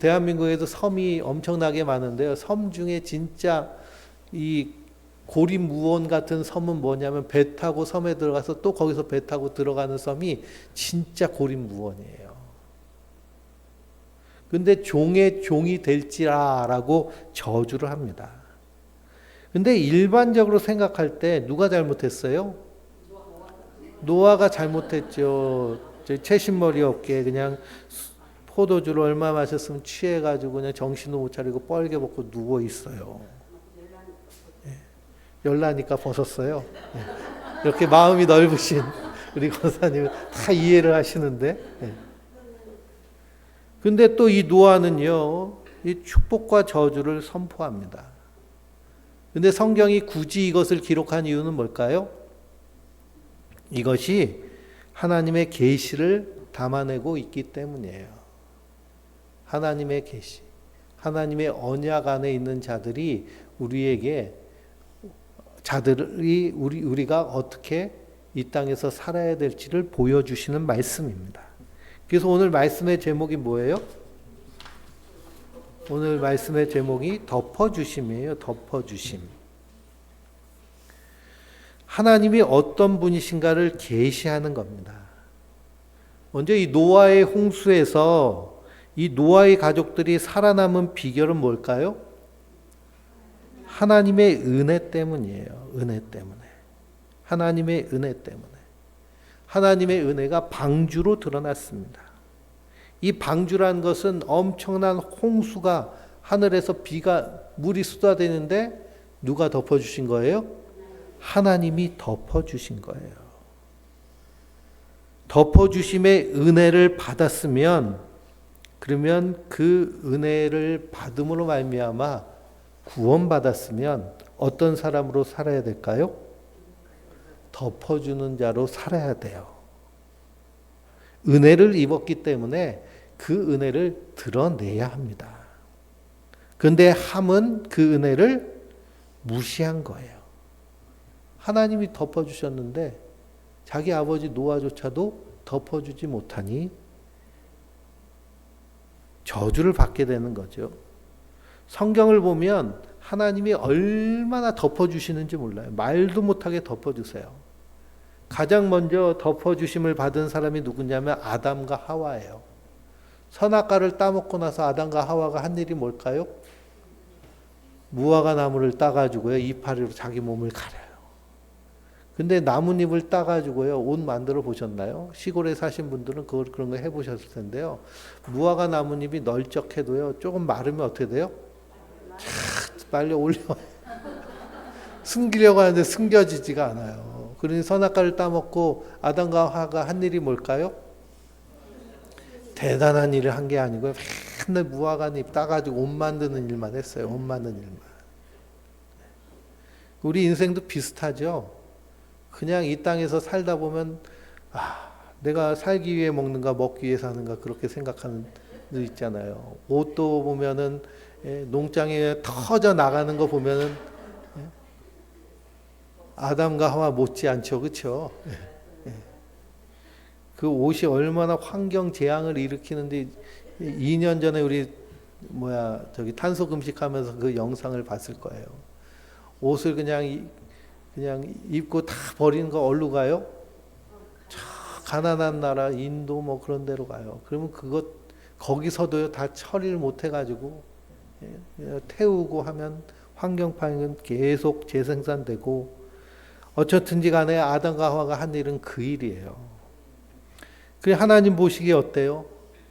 대한민국에도 섬이 엄청나게 많은데요. 섬 중에 진짜 이 고립무원 같은 섬은 뭐냐면 배 타고 섬에 들어가서 또 거기서 배 타고 들어가는 섬이 진짜 고립무원이에요. 근데 종의 종이 될지라라고 저주를 합니다. 근데 일반적으로 생각할 때 누가 잘못했어요? 노아가 잘못했죠. 채신머리 없게 그냥 포도주를 얼마 마셨으면 취해가지고 그냥 정신도 못 차리고 뻘개 벗고 누워 있어요. 열나니까 벗었어요. 이렇게 마음이 넓으신 우리 권사님 다 이해를 하시는데. 근데 또 이 노아는요, 이 축복과 저주를 선포합니다. 근데 성경이 굳이 이것을 기록한 이유는 뭘까요? 이것이 하나님의 계시를 담아내고 있기 때문이에요. 하나님의 계시, 하나님의 언약 안에 있는 자들이 우리가 어떻게 이 땅에서 살아야 될지를 보여주시는 말씀입니다. 그래서 오늘 말씀의 제목이 뭐예요? 오늘 말씀의 제목이 덮어주심이에요. 덮어주심. 하나님이 어떤 분이신가를 계시하는 겁니다. 먼저 이 노아의 홍수에서 이 노아의 가족들이 살아남은 비결은 뭘까요? 하나님의 은혜 때문이에요. 은혜 때문에. 하나님의 은혜 때문에. 하나님의 은혜가 방주로 드러났습니다. 이 방주라는 것은 엄청난 홍수가 하늘에서 물이 쏟아지는데 누가 덮어주신 거예요? 하나님이 덮어주신 거예요. 덮어주심의 은혜를 받았으면 그러면 그 은혜를 받음으로 말미암아 구원받았으면 어떤 사람으로 살아야 될까요? 덮어주는 자로 살아야 돼요. 은혜를 입었기 때문에 그 은혜를 드러내야 합니다. 그런데 함은 그 은혜를 무시한 거예요. 하나님이 덮어주셨는데 자기 아버지 노아조차도 덮어주지 못하니 저주를 받게 되는 거죠. 성경을 보면 하나님이 얼마나 덮어주시는지 몰라요. 말도 못하게 덮어주세요. 가장 먼저 덮어주심을 받은 사람이 누구냐면 아담과 하와예요. 선악과를 따먹고 나서 아담과 하와가 한 일이 뭘까요? 무화과 나무를 따가지고요, 이파리로 자기 몸을 가려요. 근데 나뭇잎을 따가지고요, 옷 만들어 보셨나요? 시골에 사신 분들은 그런 거 해보셨을 텐데요. 무화과 나뭇잎이 널쩍해도요, 조금 마르면 어떻게 돼요? 빨리 올려. 숨기려고 하는데 숨겨지지가 않아요. 그러니 선악과를 따먹고 아담과 하와가 한 일이 뭘까요? 대단한 일을 한 게 아니고요. 맨날 무화과잎 따가지고 옷 만드는 일만 했어요. 옷 만드는 일만. 우리 인생도 비슷하죠. 그냥 이 땅에서 살다 보면 내가 살기 위해 먹는가 먹기 위해 사는가 그렇게 생각하는 일 있잖아요. 옷도 보면은 농장에 터져 나가는 거 보면은 아담과 하와 못지않죠, 그렇죠? 그 옷이 얼마나 환경 재앙을 일으키는데 2년 전에 우리 탄소 금식하면서 그 영상을 봤을 거예요. 옷을 그냥 입고 다 버리는 거 어디로 가요? 저 가난한 나라 인도 뭐 그런 데로 가요. 그러면 거기서도요 다 처리를 못 해가지고 태우고 하면 환경 파괴는 계속 재생산되고 어쨌든지 간에 아담과 하와가 한 일은 그 일이에요. 그 하나님 보시기에 어때요?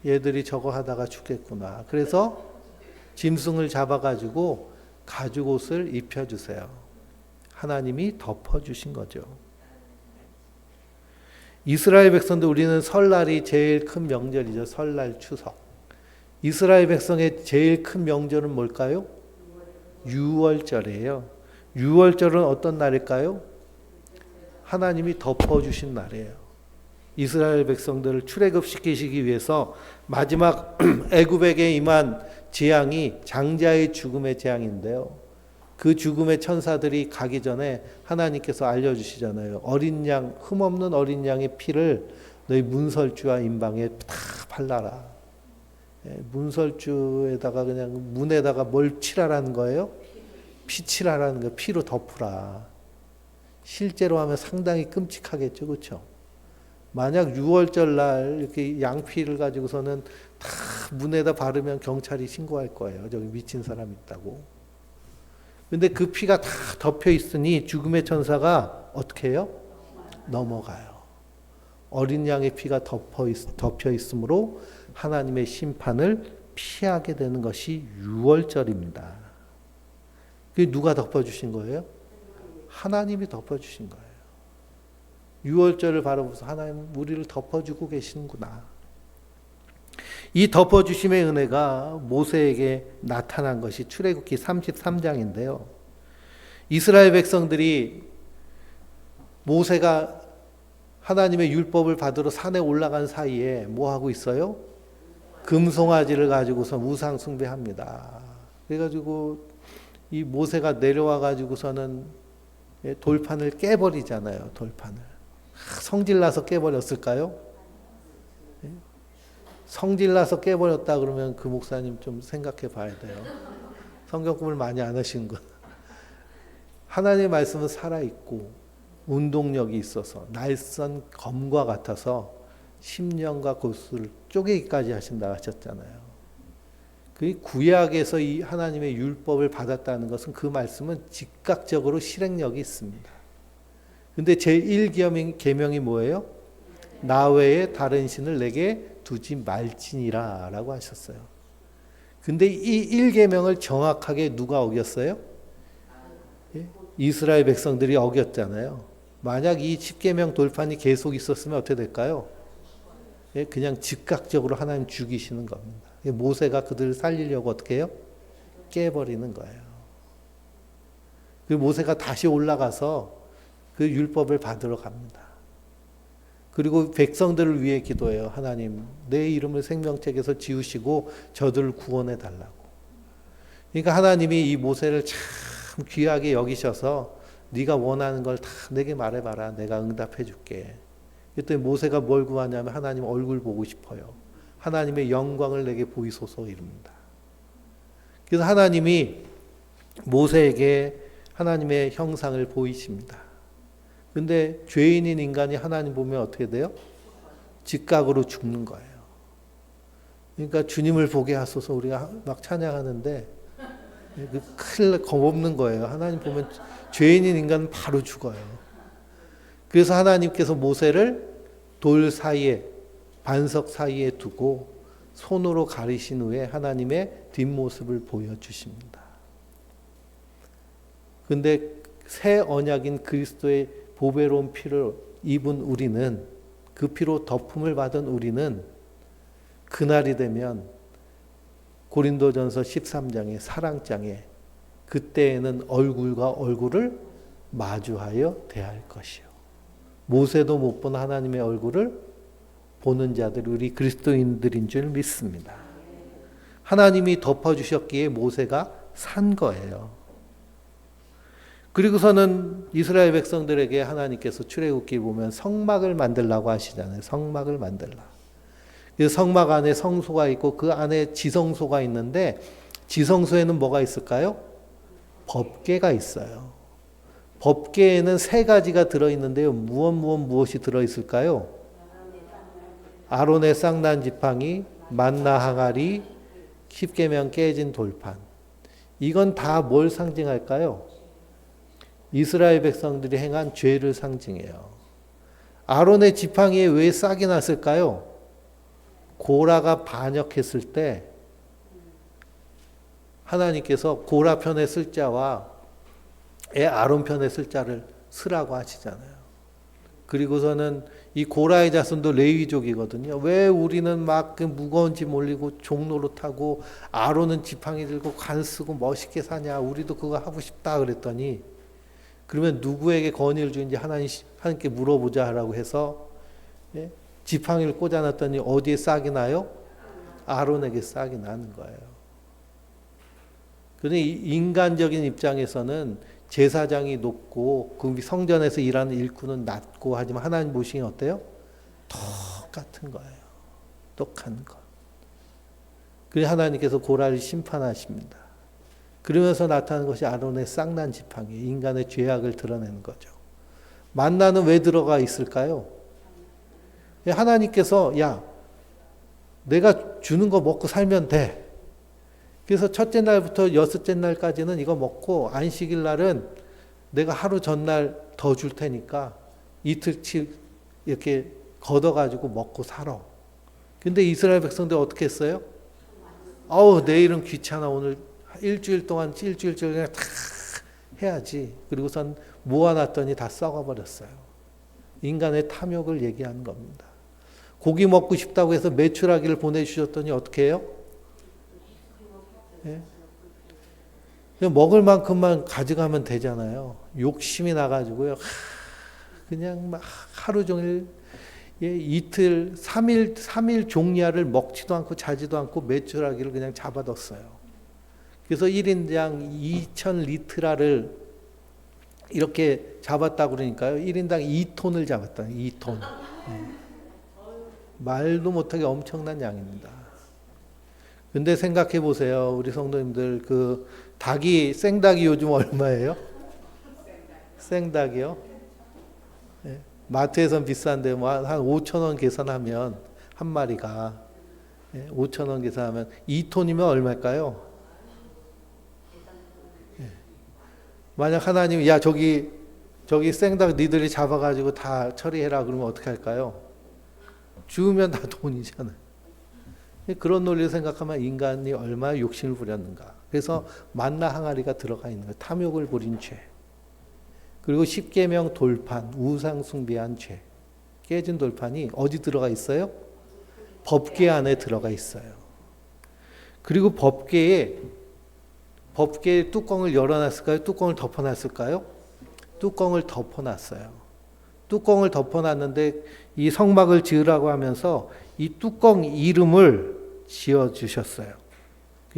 얘들이 저거 하다가 죽겠구나. 그래서 짐승을 잡아가지고 가죽 옷을 입혀주세요. 하나님이 덮어주신 거죠. 이스라엘 백성들 우리는 설날이 제일 큰 명절이죠. 설날 추석. 이스라엘 백성의 제일 큰 명절은 뭘까요? 유월절이에요. 유월절은 어떤 날일까요? 하나님이 덮어주신 날이에요. 이스라엘 백성들을 출애굽시키시기 위해서 마지막 애굽에게 임한 재앙이 장자의 죽음의 재앙인데요. 그 죽음의 천사들이 가기 전에 하나님께서 알려주시잖아요. 어린 양, 흠없는 어린 양의 피를 너희 문설주와 임방에 다 발라라. 문설주에다가 그냥 문에다가 뭘 칠하라는 거예요? 피 칠하라는 거예요. 피로 덮으라. 실제로 하면 상당히 끔찍하겠죠, 그렇죠? 만약 6월절 날 이렇게 양피를 가지고서는 다 문에다 바르면 경찰이 신고할 거예요. 저기 미친 사람 있다고. 근데 그 피가 다 덮여 있으니 죽음의 천사가 어떻게 해요? 넘어가요. 어린 양의 피가 덮여 있으므로 하나님의 심판을 피하게 되는 것이 6월절입니다. 그게 누가 덮어주신 거예요? 하나님이 덮어주신 거예요. 6월절을 바라보면서 하나님 우리를 덮어주고 계시는구나. 이 덮어주심의 은혜가 모세에게 나타난 것이 출애굽기 33장인데요. 이스라엘 백성들이 모세가 하나님의 율법을 받으러 산에 올라간 사이에 뭐 하고 있어요? 금송아지를 가지고서 우상 숭배합니다. 그래가지고 이 모세가 내려와 가지고서는 돌판을 깨버리잖아요. 돌판을. 성질나서 깨버렸을까요? 성질나서 깨버렸다 그러면 그 목사님 좀 생각해 봐야 돼요. 성경 공부를 많이 안 하시는 건. 하나님의 말씀은 살아있고 운동력이 있어서 날선 검과 같아서 심령과 골수를 쪼개기까지 하신다 하셨잖아요. 그 구약에서 이 하나님의 율법을 받았다는 것은 그 말씀은 즉각적으로 실행력이 있습니다. 근데 제1계명이 뭐예요? 나 외에 다른 신을 내게 두지 말지니라 라고 하셨어요. 근데 이 1계명을 정확하게 누가 어겼어요? 이스라엘 백성들이 어겼잖아요. 만약 이 10계명 돌판이 계속 있었으면 어떻게 될까요? 그냥 즉각적으로 하나님 죽이시는 겁니다. 모세가 그들을 살리려고 어떻게 해요? 깨버리는 거예요. 그 모세가 다시 올라가서 그 율법을 받으러 갑니다. 그리고 백성들을 위해 기도해요. 하나님, 내 이름을 생명책에서 지우시고 저들을 구원해 달라고. 그러니까 하나님이 이 모세를 참 귀하게 여기셔서 네가 원하는 걸 다 내게 말해봐라. 내가 응답해 줄게. 그랬더니 모세가 뭘 구하냐면 하나님 얼굴 보고 싶어요. 하나님의 영광을 내게 보이소서 이릅니다. 그래서 하나님이 모세에게 하나님의 형상을 보이십니다. 근데 죄인인 인간이 하나님 보면 어떻게 돼요? 즉각으로 죽는 거예요. 그러니까 주님을 보게 하소서 우리가 막 찬양하는데 큰일 겁없는 거예요. 하나님 보면 죄인인 인간은 바로 죽어요. 그래서 하나님께서 모세를 돌 사이에 반석 사이에 두고 손으로 가리신 후에 하나님의 뒷모습을 보여주십니다. 근데 새 언약인 그리스도의 보배로운 피를 입은 우리는, 그 피로 덮음을 받은 우리는 그날이 되면 고린도전서 13장의 사랑장에 그때에는 얼굴과 얼굴을 마주하여 대할 것이요. 모세도 못 본 하나님의 얼굴을 보는 자들이 우리 그리스도인들인 줄 믿습니다. 하나님이 덮어주셨기에 모세가 산 거예요. 그리고서는 이스라엘 백성들에게 하나님께서 출애굽기 보면 성막을 만들라고 하시잖아요. 성막을 만들라. 그래서 성막 안에 성소가 있고 그 안에 지성소가 있는데 지성소에는 뭐가 있을까요? 법궤가 있어요. 법궤에는 세 가지가 들어있는데요. 무엇이 들어있을까요? 아론의 쌍난 지팡이, 만나 항아리, 십계명 깨진 돌판. 이건 다 뭘 상징할까요? 이스라엘 백성들이 행한 죄를 상징해요. 아론의 지팡이에 왜 싹이 났을까요? 고라가 반역했을 때 하나님께서 고라 편에 쓸 자와 아론 편에 쓸 자를 쓰라고 하시잖아요. 그리고서는 이 고라의 자손도 레위족이거든요. 왜 우리는 막 그 무거운 짐 올리고 종로로 타고 아론은 지팡이 들고 관 쓰고 멋있게 사냐? 우리도 그거 하고 싶다 그랬더니 그러면 누구에게 건의를 주는지 하나님께 물어보자 하라고 해서 지팡이를 꽂아놨더니 어디에 싹이 나요? 아론에게 싹이 나는 거예요. 그런데 인간적인 입장에서는 제사장이 높고 그 성전에서 일하는 일꾼은 낮고 하지만 하나님 보시기엔 어때요? 똑같은 거예요. 똑같은 거. 그래서 하나님께서 고라를 심판하십니다. 그러면서 나타나는 것이 아론의 쌍난 지팡이, 인간의 죄악을 드러내는 거죠. 만나는 왜 들어가 있을까요? 하나님께서 야, 내가 주는 거 먹고 살면 돼. 그래서 첫째 날부터 여섯째 날까지는 이거 먹고 안식일 날은 내가 하루 전날 더 줄 테니까 이틀치 이렇게 걷어가지고 먹고 살아. 근데 이스라엘 백성들 어떻게 했어요? 내일은 귀찮아. 오늘 일주일 그냥 다 해야지. 그리고선 모아놨더니 다 썩어버렸어요. 인간의 탐욕을 얘기하는 겁니다. 고기 먹고 싶다고 해서 메추라기를 보내주셨더니 어떻게 해요? 예? 먹을 만큼만 가져가면 되잖아요. 욕심이 나가지고요. 그냥 막 하루 종일 이틀, 3일 종야를 먹지도 않고 자지도 않고 메추라기를 그냥 잡아뒀어요. 그래서 1인당 2,000리트라를 이렇게 잡았다고 그러니까요. 1인당 2톤을 잡았다. 2톤. 말도 못하게 엄청난 양입니다. 근데 생각해 보세요. 우리 성도님들 그 생닭이 요즘 얼마예요? 생닭이요? 네. 마트에선 비싼데 뭐 한 5,000원 계산하면 한 마리가 5,000원 계산하면 2톤이면 얼마일까요? 만약 하나님이 야 저기 생닭 니들이 잡아가지고 다 처리해라 그러면 어떻게 할까요? 주우면 다 돈이잖아요. 그런 논리를 생각하면 인간이 얼마나 욕심을 부렸는가. 그래서 만나 항아리가 들어가 있는 거예요. 탐욕을 부린 죄. 그리고 십계명 돌판, 우상 숭배한 죄. 깨진 돌판이 어디 들어가 있어요? 법궤 안에 들어가 있어요. 그리고 법궤에 뚜껑을 열어놨을까요? 뚜껑을 덮어놨을까요? 뚜껑을 덮어놨어요. 뚜껑을 덮어놨는데 이 성막을 지으라고 하면서 이 뚜껑 이름을 지어주셨어요.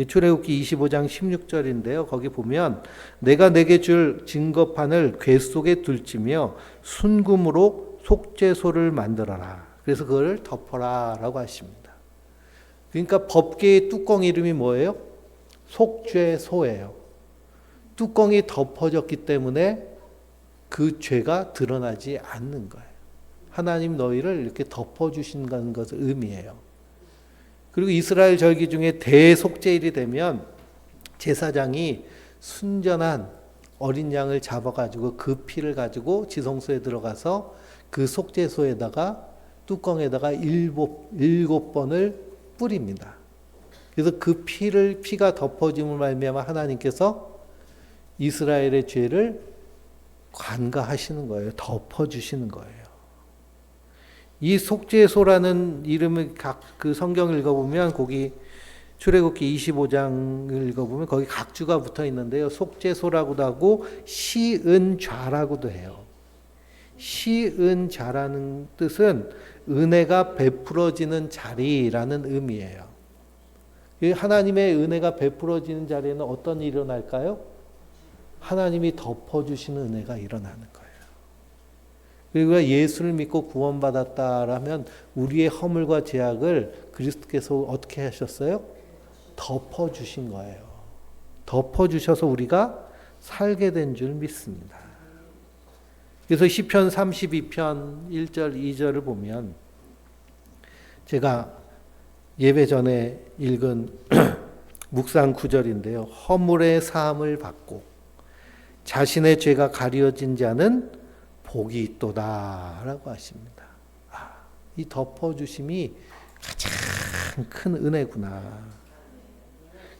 출애굽기 25장 16절인데요. 거기 보면 내가 내게 줄 증거판을 궤 속에 둘지며 순금으로 속죄소를 만들어라. 그래서 그걸 덮어라 라고 하십니다. 그러니까 법궤의 뚜껑 이름이 뭐예요? 속죄소예요. 뚜껑이 덮어졌기 때문에 그 죄가 드러나지 않는 거예요. 하나님 너희를 이렇게 덮어주신다는 것을 의미해요. 그리고 이스라엘 절기 중에 대속죄일이 되면 제사장이 순전한 어린 양을 잡아가지고 그 피를 가지고 지성소에 들어가서 그 속죄소에다가 뚜껑에다가 일곱 번을 뿌립니다. 그래서 그 피가 덮어짐을 말미암아 하나님께서 이스라엘의 죄를 관가하시는 거예요. 덮어주시는 거예요. 이 속죄소라는 이름을 그 성경을 읽어보면 거기 출애굽기 25장을 읽어보면 거기 각주가 붙어 있는데요. 속죄소라고도 하고 시은좌라고도 해요. 시은좌라는 뜻은 은혜가 베풀어지는 자리라는 의미예요. 하나님의 은혜가 베풀어지는 자리에는 어떤 일이 일어날까요? 하나님이 덮어주시는 은혜가 일어나는 거예요. 그리고 예수를 믿고 구원받았다라면 우리의 허물과 죄악을 그리스도께서 어떻게 하셨어요? 덮어주신 거예요. 덮어주셔서 우리가 살게 된 줄 믿습니다. 그래서 시편 32편 1절 2절을 보면 제가 예배 전에 읽은 묵상 구절인데요. 허물의 사함을 받고 자신의 죄가 가려진 자는 복이 있도다 라고 하십니다. 이 덮어주심이 가장 큰 은혜구나.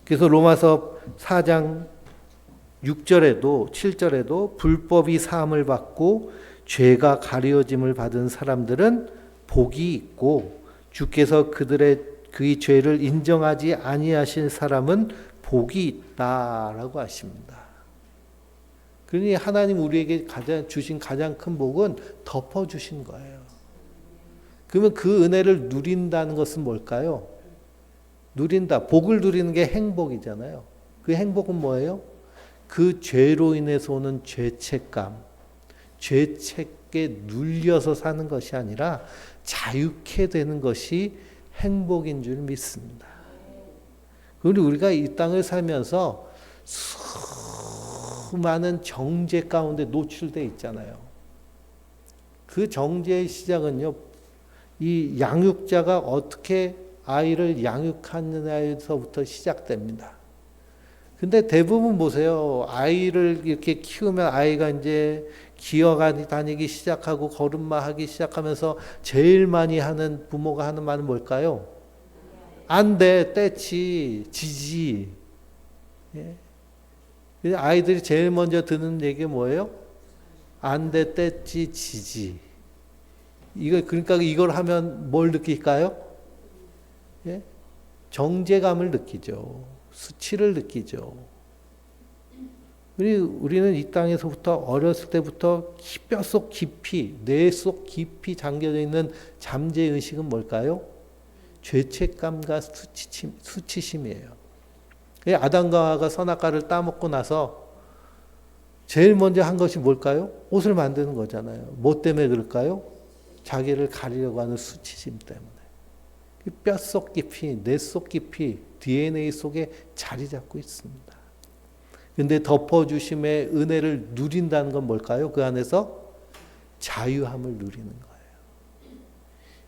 그래서 로마서 4장 6절에도 7절에도 불법이 사함을 받고 죄가 가려짐을 받은 사람들은 복이 있고 주께서 그의 죄를 인정하지 아니하신 사람은 복이 있다라고 하십니다. 그러니 하나님 우리에게 주신 가장 큰 복은 덮어주신 거예요. 그러면 그 은혜를 누린다는 것은 뭘까요? 누린다. 복을 누리는 게 행복이잖아요. 그 행복은 뭐예요? 그 죄로 인해서 오는 죄책감, 죄책에 눌려서 사는 것이 아니라 자유케 되는 것이 행복인 줄 믿습니다. 그리고 우리가 이 땅을 살면서 수많은 정죄 가운데 노출되어 있잖아요. 그 정죄의 시작은요, 이 양육자가 어떻게 아이를 양육하느냐에서부터 시작됩니다. 근데 대부분 보세요. 아이를 이렇게 키우면 아이가 이제 기어다니기 시작하고 걸음마 하기 시작하면서 제일 많이 하는 부모가 하는 말은 뭘까요? 안 돼, 떼치, 지지. 예? 아이들이 제일 먼저 듣는 얘기 뭐예요? 안 돼, 떼치, 지지. 그러니까 이걸 하면 뭘 느낄까요? 예? 정죄감을 느끼죠. 수치를 느끼죠. 우리는 이 땅에서부터 어렸을 때부터 뼛속 깊이, 뇌 속 깊이 잠겨져 있는 잠재의식은 뭘까요? 죄책감과 수치심이에요. 아담과 하와가 선악과를 따먹고 나서 제일 먼저 한 것이 뭘까요? 옷을 만드는 거잖아요. 뭐 때문에 그럴까요? 자기를 가리려고 하는 수치심 때문에. 뼛속 깊이, 뇌 속 깊이, DNA 속에 자리 잡고 있습니다. 그런데 덮어주심의 은혜를 누린다는 건 뭘까요? 그 안에서 자유함을 누리는 거예요.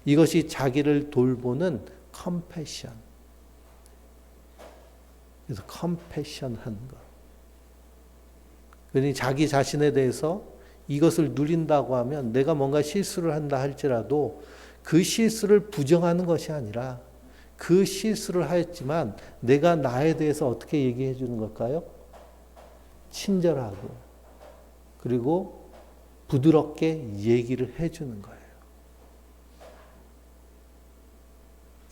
이것이 자기를 돌보는 컴패션. 그래서 컴패션 하는 것. 그러니 자기 자신에 대해서 이것을 누린다고 하면 내가 뭔가 실수를 한다 할지라도 그 실수를 부정하는 것이 아니라 그 실수를 하였지만 내가 나에 대해서 어떻게 얘기해 주는 걸까요? 친절하고 그리고 부드럽게 얘기를 해 주는 거예요.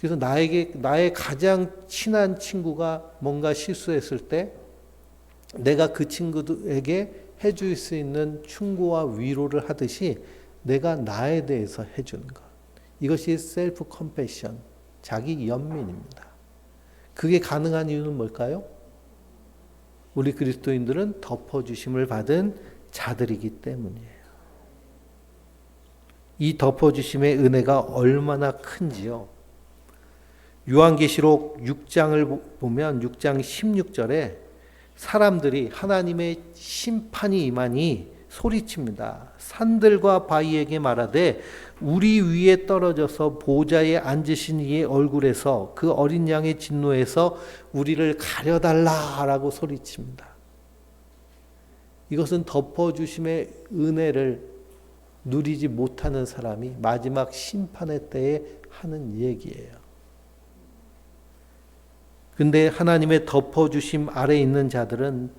그래서 나의 가장 친한 친구가 뭔가 실수했을 때 내가 그 친구에게 해줄 수 있는 충고와 위로를 하듯이 내가 나에 대해서 해주는 것. 이것이 셀프 컴패션, 자기 연민입니다. 그게 가능한 이유는 뭘까요? 우리 그리스도인들은 덮어주심을 받은 자들이기 때문이에요. 이 덮어주심의 은혜가 얼마나 큰지요. 요한계시록 6장을 보면 6장 16절에 사람들이 하나님의 심판이 임하니 소리칩니다. 산들과 바위에게 말하되 우리 위에 떨어져서 보좌에 앉으신 이의 얼굴에서 그 어린 양의 진노에서 우리를 가려달라라고 소리칩니다. 이것은 덮어주심의 은혜를 누리지 못하는 사람이 마지막 심판의 때에 하는 얘기예요. 근데 하나님의 덮어주심 아래 있는 자들은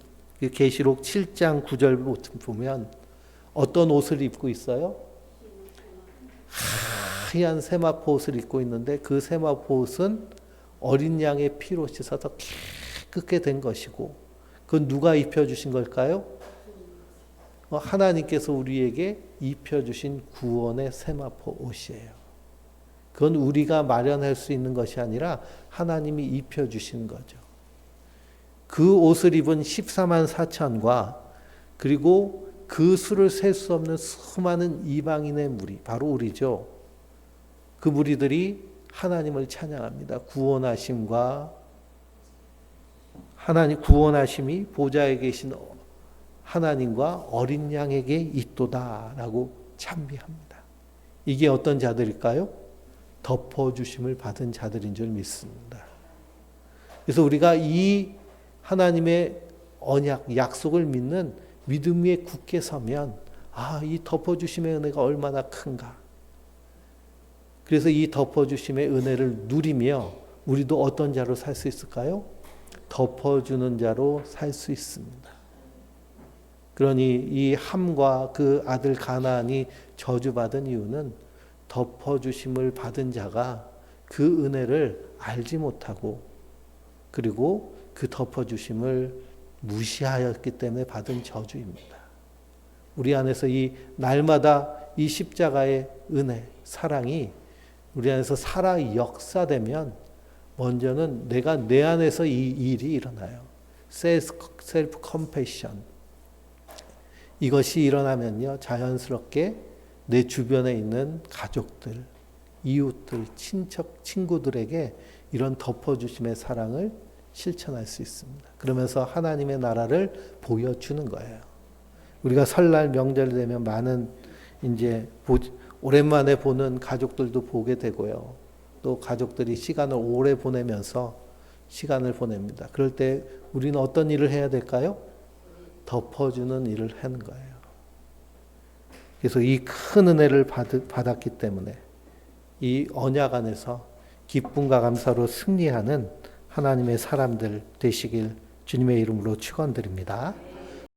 계시록 7장 9절 보면 어떤 옷을 입고 있어요? 하얀 세마포 옷을 입고 있는데 그 세마포 옷은 어린 양의 피로 씻어서 깨끗게 된 것이고 그건 누가 입혀주신 걸까요? 하나님께서 우리에게 입혀주신 구원의 세마포 옷이에요. 그건 우리가 마련할 수 있는 것이 아니라 하나님이 입혀주신 거죠. 그 옷을 입은 14만 4천과 그리고 그 수를 셀 수 없는 수많은 이방인의 무리, 바로 우리죠. 그 무리들이 하나님을 찬양합니다. 구원하심이 보좌에 계신 하나님과 어린 양에게 있도다라고 찬미합니다. 이게 어떤 자들일까요? 덮어주심을 받은 자들인 줄 믿습니다. 그래서 우리가 이 하나님의 언약, 약속을 믿는 믿음 위에 굳게 서면 이 덮어주심의 은혜가 얼마나 큰가. 그래서 이 덮어주심의 은혜를 누리며 우리도 어떤 자로 살 수 있을까요? 덮어주는 자로 살 수 있습니다. 그러니 이 함과 그 아들 가나안이 저주받은 이유는 덮어주심을 받은 자가 그 은혜를 알지 못하고 그리고 그 덮어주심을 무시하였기 때문에 받은 저주입니다. 우리 안에서 이 날마다 이 십자가의 은혜, 사랑이 우리 안에서 살아 역사되면 먼저는 내가 내 안에서 이 일이 일어나요. 셀프 컴패션. 이것이 일어나면요, 자연스럽게 내 주변에 있는 가족들, 이웃들, 친척, 친구들에게 이런 덮어주심의 사랑을 실천할 수 있습니다. 그러면서 하나님의 나라를 보여주는 거예요. 우리가 설날 명절 되면 많은 이제 오랜만에 보는 가족들도 보게 되고요. 또 가족들이 시간을 오래 보내면서 시간을 보냅니다. 그럴 때 우리는 어떤 일을 해야 될까요? 덮어주는 일을 하는 거예요. 그래서 이 큰 은혜를 받았기 때문에 이 언약 안에서 기쁨과 감사로 승리하는 하나님의 사람들 되시길 주님의 이름으로 축원드립니다.